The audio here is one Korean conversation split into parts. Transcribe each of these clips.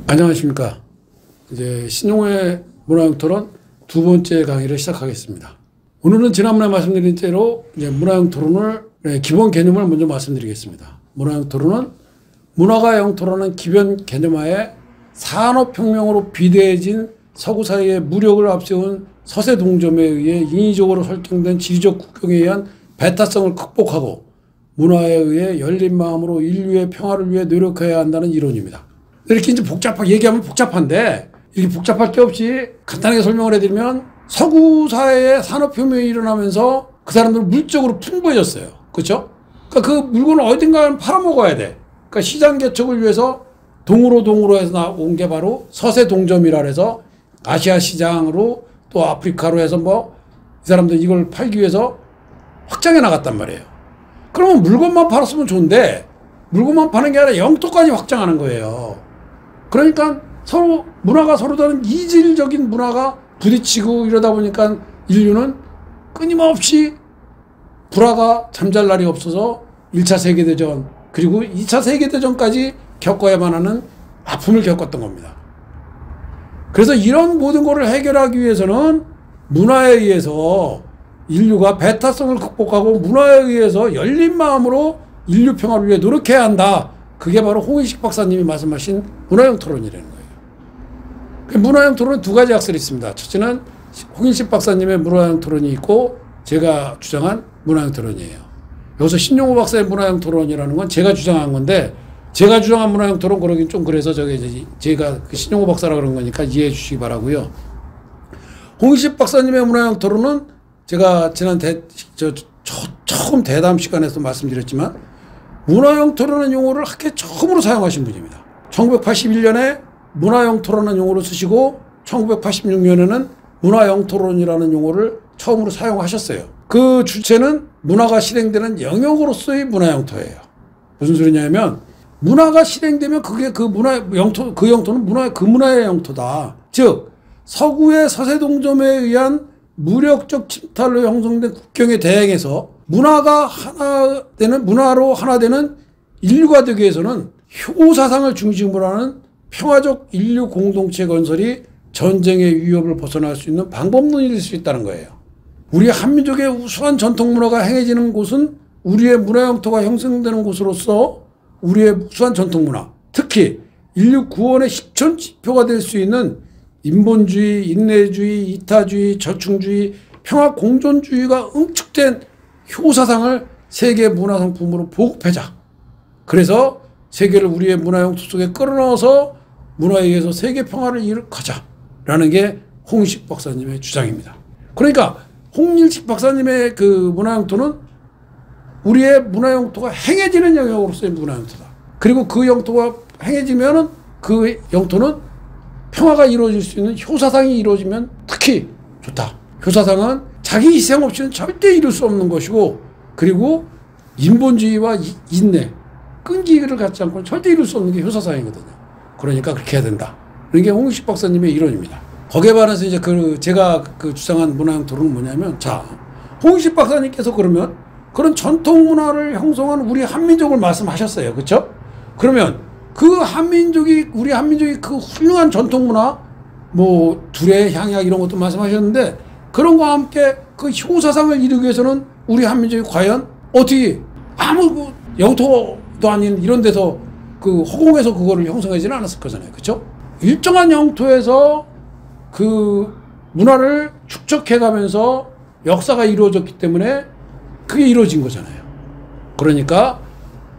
안녕하십니까. 이제 신용호의 문화형 토론 두 번째 강의를 시작하겠습니다. 오늘은 지난번에 말씀드린 대로 이제 문화형 토론을 기본 개념을 먼저 말씀드리겠습니다. 문화형 토론은 문화가 영토라는 기본 개념하에 산업혁명으로 비대해진 서구 사회의 무력을 앞세운 서세 동점에 의해 인위적으로 설정된 지리적 국경에 의한 배타성을 극복하고 문화에 의해 열린 마음으로 인류의 평화를 위해 노력해야 한다는 이론입니다. 이렇게 이제 얘기하면 복잡한데, 이렇게 복잡할 게 없이 간단하게 설명을 해드리면, 서구 사회의 산업혁명이 일어나면서 그 사람들은 물적으로 풍부해졌어요. 그렇죠? 그러니까 그 물건을 어딘가에 팔아먹어야 돼. 그러니까 시장 개척을 위해서 동으로 해서 온 게 바로 서세 동점이라 해서 아시아 시장으로 또 아프리카로 해서 이 사람들 이걸 팔기 위해서 확장해 나갔단 말이에요. 그러면 물건만 팔았으면 좋은데, 물건만 파는 게 아니라 영토까지 확장하는 거예요. 그러니까 서로 문화가 서로 다른 이질적인 문화가 부딪히고 이러다 보니까 인류는 끊임없이 불화가 잠잘 날이 없어서 1차 세계대전 그리고 2차 세계대전까지 겪어야만 하는 아픔을 겪었던 겁니다. 그래서 이런 모든 것을 해결하기 위해서는 문화에 의해서 인류가 배타성을 극복하고 문화에 의해서 열린 마음으로 인류 평화를 위해 노력해야 한다. 그게 바로 홍인식 박사님이 말씀하신 문화형 토론이라는 거예요. 문화형 토론은 두 가지 학설이 있습니다. 첫째는 홍인식 박사님의 문화형 토론이 있고 제가 주장한 문화형 토론이에요. 여기서 신용호 박사의 문화형 토론이라는 건 제가 주장한 건데, 제가 주장한 문화형 토론 그러긴 좀 그래서 제가 신용호 박사라 그런 거니까 이해해 주시기 바라고요. 홍인식 박사님의 문화형 토론은 제가 지난 처음 대담 시간에서 말씀드렸지만, 문화형 토론이라는 용어를 학교에 처음으로 사용하신 분입니다. 1981년에 문화형 토론이라는 용어를 쓰시고 1986년에는 문화형 토론이라는 용어를 처음으로 사용하셨어요. 그 주체는 문화가 실행되는 영역으로서의 문화형토예요. 무슨 소리냐면, 문화가 실행되면 그게 그 영토는 문화의 영토다. 즉 서구의 서세동점에 의한 무력적 침탈로 형성된 국경에 대항해서 문화로 하나 되는 인류가 되기 위해서는 효사상을 중심으로 하는 평화적 인류 공동체 건설이 전쟁의 위협을 벗어날 수 있는 방법론이 될 수 있다는 거예요. 우리 한민족의 우수한 전통 문화가 행해지는 곳은 우리의 문화 영토가 형성되는 곳으로서 우리의 우수한 전통 문화, 특히 인류 구원의 실천지표가 될 수 있는 인본주의, 인내주의, 이타주의, 저충주의, 평화 공존주의가 응축된 효사상을 세계 문화상품으로 보급하자. 그래서 세계를 우리의 문화 영토 속에 끌어넣어서 문화에 의해서 세계 평화를 이룩하자라는 게 홍인식 박사님의 주장입니다. 그러니까 홍인식 박사님의 그 문화 영토는 우리의 문화 영토가 행해지는 영역으로서의 문화 영토다. 그리고 그 영토가 행해지면은 그 영토는 평화가 이루어질 수 있는 효사상이 이루어지면 특히 좋다. 효사상은 자기 희생 없이는 절대 이룰 수 없는 것이고, 그리고 인본주의와 인내, 끈기를 갖지 않고는 절대 이룰 수 없는 게 효사상이거든요. 그러니까 그렇게 해야 된다. 그런 게 홍인식 박사님의 이론입니다. 거기에 반해서 이제 제가 주장한 문화형 토론은 뭐냐면, 자, 홍인식 박사님께서 그러면 그런 전통 문화를 형성한 우리 한민족을 말씀하셨어요. 그렇죠? 그러면 우리 한민족이 그 훌륭한 전통 문화, 둘의 향약 이런 것도 말씀하셨는데, 그런 거와 함께 그 효사상을 이루기 위해서는 우리 한민족이 과연 어떻게 아무 영토도 아닌 이런 데서 그 허공에서 그거를 형성하지는 않았을 거잖아요. 그렇죠? 일정한 영토에서 그 문화를 축적해 가면서 역사가 이루어졌기 때문에 그게 이루어진 거잖아요. 그러니까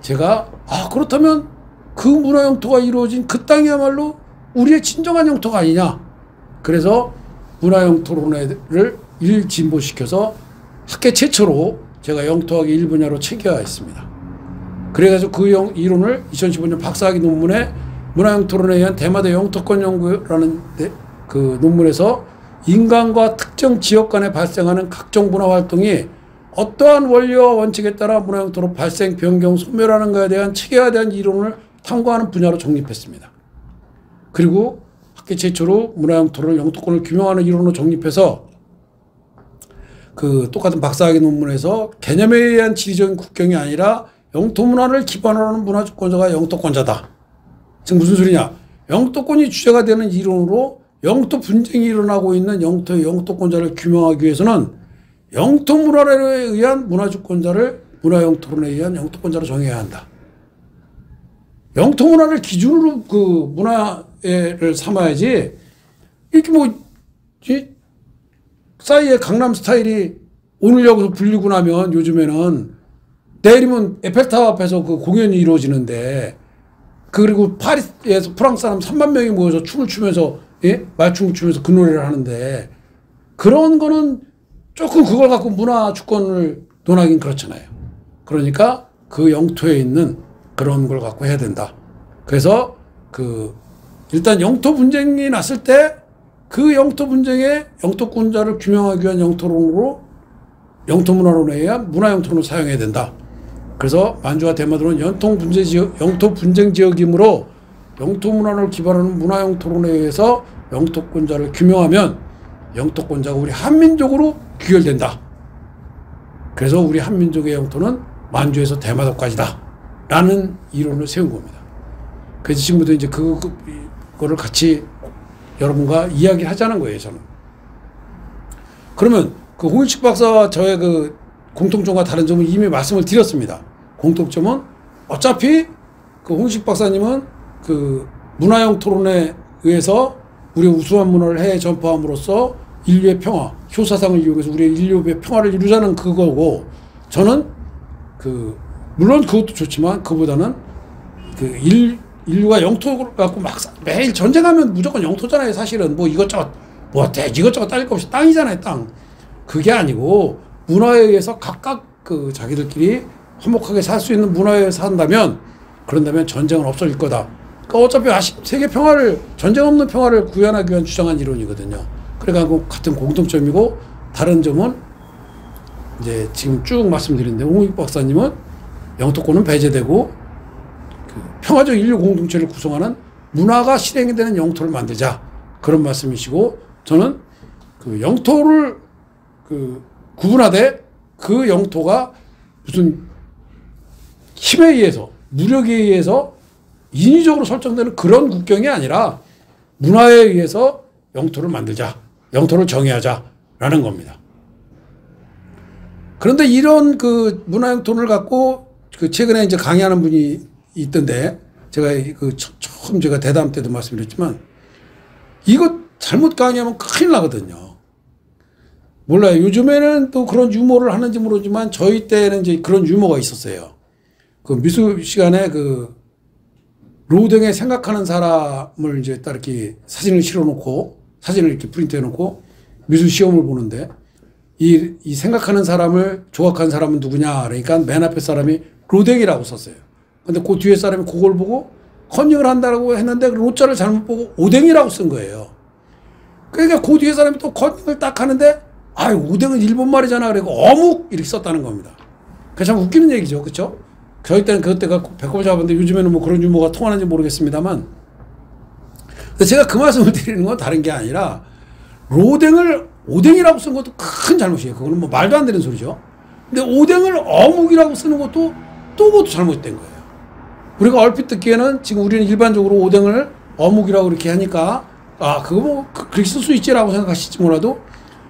제가 그렇다면 그 문화 영토가 이루어진 그 땅이야말로 우리의 진정한 영토가 아니냐. 그래서 문화형 토론회를 일진보시켜서 학계 최초로 제가 영토학의 1분야로 체계화했습니다. 그래가지고 그 이론을 2015년 박사학위 논문에 문화형 토론에 의한 대마대 영토권 연구라는 그 논문에서 인간과 특정 지역 간에 발생하는 각종 문화 활동이 어떠한 원리와 원칙에 따라 문화형 토론 발생, 변경, 소멸하는 것에 대한 체계화에 대한 이론을 탐구하는 분야로 정립했습니다. 그리고 학계 최초로 문화형 토론을 영토권을 규명하는 이론으로 정립해서 그 똑같은 박사학위 논문에서 개념에 의한 지리적인 국경이 아니라 영토 문화를 기반으로 하는 문화 주권자가 영토권자다. 지금 무슨 소리냐? 영토권이 주제가 되는 이론으로 영토 분쟁이 일어나고 있는 영토의 영토권자를 규명하기 위해서는 영토 문화에 의한 문화주권자를 문화영토론에 의한 영토권자로 정해야 한다. 영토 문화를 기준으로 그 문화를 삼아야지 이렇게 뭐 싸이의 강남 스타일이 오늘 여기서 불리고 나면 요즘에는 내일이면 에펠탑 앞에서 그 공연이 이루어지는데 그리고 파리에서 프랑스 사람 3만 명이 모여서 춤을 추면서 예? 말춤을 추면서 그 노래를 하는데 그런 거는 조금 그걸 갖고 문화 주권을 논하긴 그렇잖아요. 그러니까 그 영토에 있는 그런 걸 갖고 해야 된다. 그래서 그 일단 영토 분쟁이 났을 때 그 영토 분쟁의 영토권자를 규명하기 위한 영토론으로 영토 문화론에 의한 문화 영토론을 사용해야 된다. 그래서 만주와 대마도는 영토 분쟁 지역이므로 영토 문화를 기반하는 문화 영토론에 의해서 영토권자를 규명하면 영토권자가 우리 한민족으로 귀결된다. 그래서 우리 한민족의 영토는 만주에서 대마도까지다. 라는 이론을 세운 겁니다. 그래서 지금부터 이제 그거를 같이 여러분과 이야기를 하자는 거예요, 저는. 그러면 그 홍일식 박사와 저의 그 공통점과 다른 점은 이미 말씀을 드렸습니다. 공통점은 어차피 그 홍일식 박사님은 그 문화형 토론에 의해서 우리의 우수한 문화를 해외 전파함으로써 인류의 평화, 효사상을 이용해서 우리의 인류의 평화를 이루자는 그거고, 저는 그 물론 그것도 좋지만 그보다는 그 인류가 영토를 갖고 막 매일 전쟁하면 무조건 영토잖아요. 사실은 뭐 이것저것 이것저것 딸 거 없이 땅이잖아요. 땅. 그게 아니고 문화에 의해서 각각 그 자기들끼리 화목하게 살 수 있는 문화에 산다면, 그런다면 전쟁은 없어질 거다. 그러니까 어차피 세계 평화를, 전쟁 없는 평화를 구현하기 위한 주장한 이론이거든요. 그러니까 같은 공통점이고, 다른 점은 이제 지금 쭉 말씀드렸는데 홍익 박사님은 영토권은 배제되고 그 평화적 인류 공동체를 구성하는 문화가 실행이 되는 영토를 만들자, 그런 말씀이시고, 저는 그 영토를 그 구분하되 그 영토가 무슨 힘에 의해서, 무력에 의해서 인위적으로 설정되는 그런 국경이 아니라 문화에 의해서 영토를 만들자, 영토를 정의하자라는 겁니다. 그런데 이런 그 문화 영토를 갖고 그 최근에 이제 강의하는 분이 있던데, 제가 그 처음 제가 대담 때도 말씀드렸지만 이거 잘못 강의하면 큰일 나거든요. 몰라요. 요즘에는 또 그런 유머를 하는지 모르지만 저희 때는 이제 그런 유머가 있었어요. 그 미술 시간에 그 로댕에 생각하는 사람을 이제 딱 이렇게 사진을 실어놓고, 사진을 이렇게 프린트해 놓고 미술 시험을 보는데, 이 생각하는 사람을 조각한 사람은 누구냐? 그러니까 맨 앞에 사람이 로댕이라고 썼어요. 근데 그 뒤에 사람이 그걸 보고 컨닝을 한다고 했는데 로자를 잘못 보고 오뎅이라고 쓴 거예요. 그러니까 그 뒤에 사람이 또 컨닝을 딱 하는데, 오뎅은 일본 말이잖아. 그리고 어묵 이렇게 썼다는 겁니다. 그게 참 웃기는 얘기죠. 그렇죠? 저희 때는 그때가 배꼽을 잡았는데 요즘에는 뭐 그런 유머가 통하는지 모르겠습니다만, 제가 그 말씀을 드리는 건 다른 게 아니라 로댕을 오뎅이라고 쓴 것도 큰 잘못이에요. 그거는 뭐 말도 안 되는 소리죠. 근데 오뎅을 어묵이라고 쓰는 것도 또 그것도 잘못된 거예요. 우리가 얼핏 듣기에는 지금 우리는 일반적으로 오뎅을 어묵이라고 이렇게 하니까 그거 뭐 그렇게 쓸 수 있지라고 생각하실지 몰라도,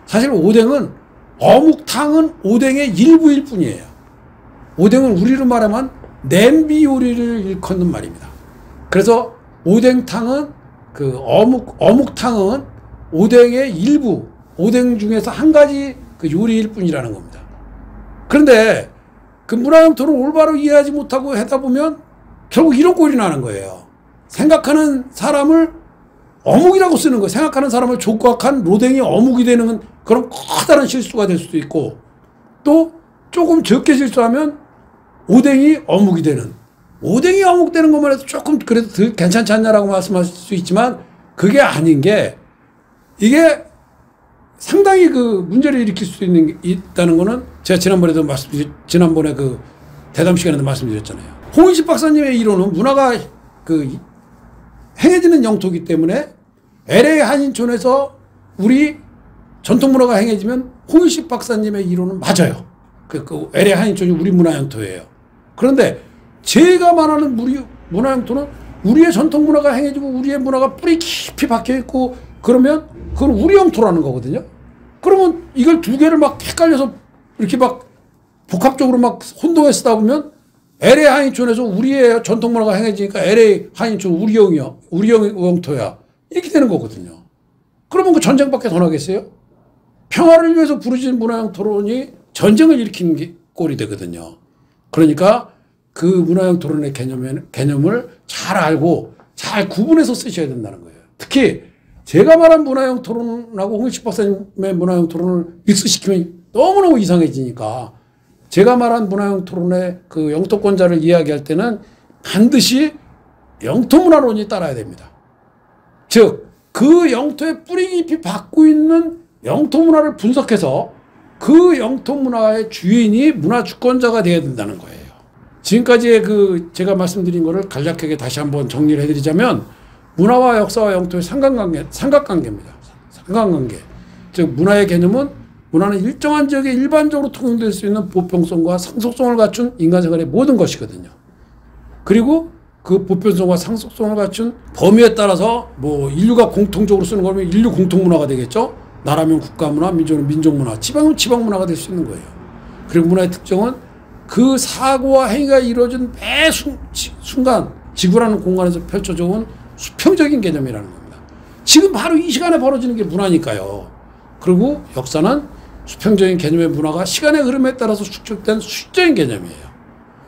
사실 오뎅은, 어묵탕은 오뎅의 일부일 뿐이에요. 오뎅은 우리로 말하면 냄비 요리를 일컫는 말입니다. 그래서 오뎅탕은 그 어묵탕은 오뎅의 일부, 오뎅 중에서 한 가지 그 요리일 뿐이라는 겁니다. 그런데 그 문화영토를 올바로 이해하지 못하고 하다 보면 결국 이런 꼴이 나는 거예요. 생각하는 사람을 어묵이라고 쓰는 거예요. 생각하는 사람을 족각한 로댕이 어묵이 되는 그런 커다란 실수가 될 수도 있고, 또 조금 적게 실수하면 오뎅이 어묵이 되는, 오뎅이 어묵 되는 것만 해도 조금 그래도 괜찮지 않냐라고 말씀하실 수 있지만, 그게 아닌 게, 이게 상당히 그 문제를 일으킬 수 있다는 거는 제가 지난번에 그 대담 시간에도 말씀드렸잖아요. 홍인식 박사님의 이론은 문화가 그 행해지는 영토이기 때문에 LA 한인촌에서 우리 전통문화가 행해지면 홍인식 박사님의 이론은 맞아요. 그 LA 한인촌이 우리 문화 영토예요. 그런데 제가 말하는 우리 문화 영토는 우리의 전통 문화가 행해지고 우리의 문화가 뿌리 깊이 박혀 있고 그러면 그건 우리 영토라는 거거든요. 그러면 이걸 두 개를 막 헷갈려서 이렇게 막 복합적으로 막 혼동해 쓰다 보면 LA 한인촌에서 우리의 전통 문화가 행해지니까 LA 한인촌 우리 영토야. 이렇게 되는 거거든요. 그러면 그 전쟁밖에 더 나겠어요? 평화를 위해서 부르짖는 문화형 토론이 전쟁을 일으키는 꼴이 되거든요. 그러니까 그 문화형 토론의 개념을 잘 알고 잘 구분해서 쓰셔야 된다는 거예요. 특히 제가 말한 문화형 토론하고 홍익식 박사님의 문화형 토론을 믹스시키면 너무너무 이상해지니까 제가 말한 문화형 토론의 그 영토권자를 이야기할 때는 반드시 영토문화론이 따라야 됩니다. 즉, 그 영토의 뿌리 깊이 박고 있는 영토문화를 분석해서 그 영토문화의 주인이 문화주권자가 되어야 된다는 거예요. 지금까지의 그 제가 말씀드린 거를 간략하게 다시 한번 정리를 해드리자면 문화와 역사와 영토의 삼각관계입니다. 삼각관계. 즉, 문화의 개념은 문화는 일정한 지역에 일반적으로 통용될 수 있는 보편성과 상속성을 갖춘 인간생활의 모든 것이거든요. 그리고 그 보편성과 상속성을 갖춘 범위에 따라서 뭐 인류가 공통적으로 쓰는 거면 인류 공통문화가 되겠죠. 나라면 국가문화, 민족은 민족문화, 지방은 지방문화가 될 수 있는 거예요. 그리고 문화의 특징은 그 사고와 행위가 이루어진 매 순간 지구라는 공간에서 펼쳐져 온 수평적인 개념이라는 겁니다. 지금 바로 이 시간에 벌어지는 게 문화니까요. 그리고 역사는 수평적인 개념의 문화가 시간의 흐름에 따라서 축적된 수직적인 개념이에요.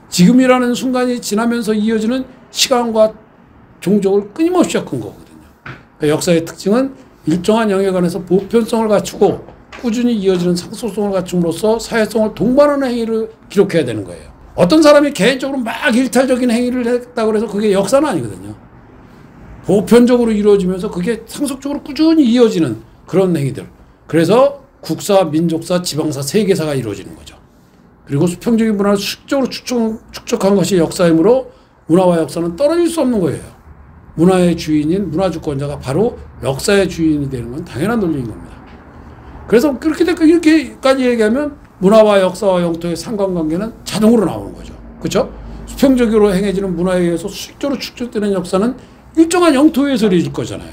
지금이라는 순간이 지나면서 이어지는 시간과 종족을 끊임없이 엮은 거거든요. 그러니까 역사의 특징은 일정한 영역 안에서 보편성을 갖추고 꾸준히 이어지는 상속성을 갖춤으로써 사회성을 동반하는 행위를 기록해야 되는 거예요. 어떤 사람이 개인적으로 막 일탈적인 행위를 했다고 해서 그게 역사는 아니거든요. 보편적으로 이루어지면서 그게 상속적으로 꾸준히 이어지는 그런 행위들. 그래서 국사, 민족사, 지방사, 세계사가 이루어지는 거죠. 그리고 수평적인 문화를 수직적으로 축적한 것이 역사이므로 문화와 역사는 떨어질 수 없는 거예요. 문화의 주인인 문화주권자가 바로 역사의 주인이 되는 건 당연한 논리인 겁니다. 그래서 그렇게 됐고 이렇게까지 얘기하면 문화와 역사와 영토의 상관관계는 자동으로 나오는 거죠. 그렇죠? 수평적으로 행해지는 문화에 의해서 수직적으로 축적되는 역사는 일정한 영토에서 이루어질 거잖아요.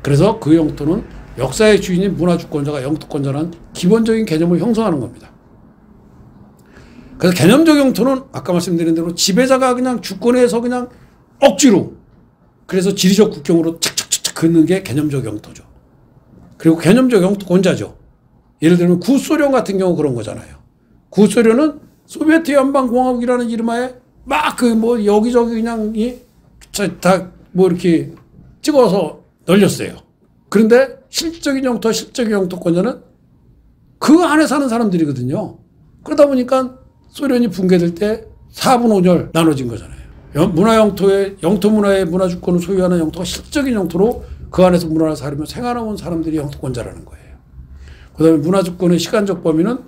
그래서 그 영토는 역사의 주인인 문화주권자가 영토권자라는 기본적인 개념을 형성하는 겁니다. 그래서 개념적 영토는 아까 말씀드린 대로 지배자가 그냥 주권에서 그냥 억지로 그래서 지리적 국경으로 착착착착 긋는 게 개념적 영토죠. 그리고 개념적 영토권자죠. 예를 들면 구소련 같은 경우 그런 거잖아요. 구소련은 소비에트 연방공화국이라는 이름하에 막 그 뭐 여기저기 그냥 다 뭐 이렇게 찍어서 널렸어요. 그런데 실질적인 영토와 실질적인 영토권자는 그 안에 사는 사람들이거든요. 그러다 보니까 소련이 붕괴될 때 4분 5절 나눠진 거잖아요. 문화 영토의 영토 문화의 문화주권을 소유하는 영토가 실질적인 영토로 그 안에서 문화를 살며 생활해온 사람들이 영토권자라는 거예요. 그 다음에 문화주권의 시간적 범위는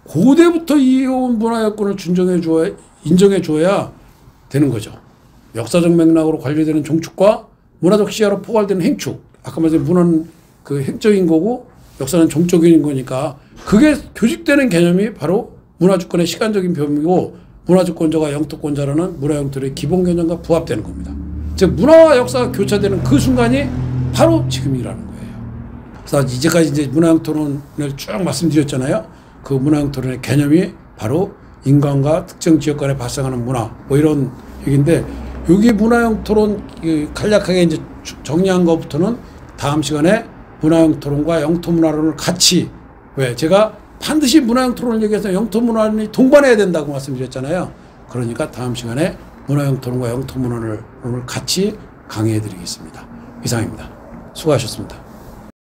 고대부터 이어온 문화여건을 인정해 주어야 되는 거죠. 역사적 맥락으로 관리되는 종축과 문화적 시야로 포괄되는 행축. 아까 말씀 문화는 그 행적인 거고 역사는 종적인 거니까 그게 교직되는 개념이 바로 문화주권의 시간적인 범위고 문화주권자가 영토권자라는 문화영토의 기본 개념과 부합되는 겁니다. 즉 문화와 역사가 교차되는 그 순간이 바로 지금이라는 거예요. 그래서 이제까지 이제 문화영토론을 쭉 말씀드렸잖아요. 그 문화영토론의 개념이 바로 인간과 특정 지역 간에 발생하는 문화 뭐 이런 얘기인데 여기 문화영토론 간략하게 이제 정리한 것부터는 다음 시간에 문화영토론과 영토문화론을 같이 왜 제가 반드시 문화영토론을 얘기해서 영토문화론이 동반해야 된다고 말씀드렸잖아요. 그러니까 다음 시간에 문화영토론과 영토문화론을 같이 강의해 드리겠습니다. 이상입니다. 수고하셨습니다.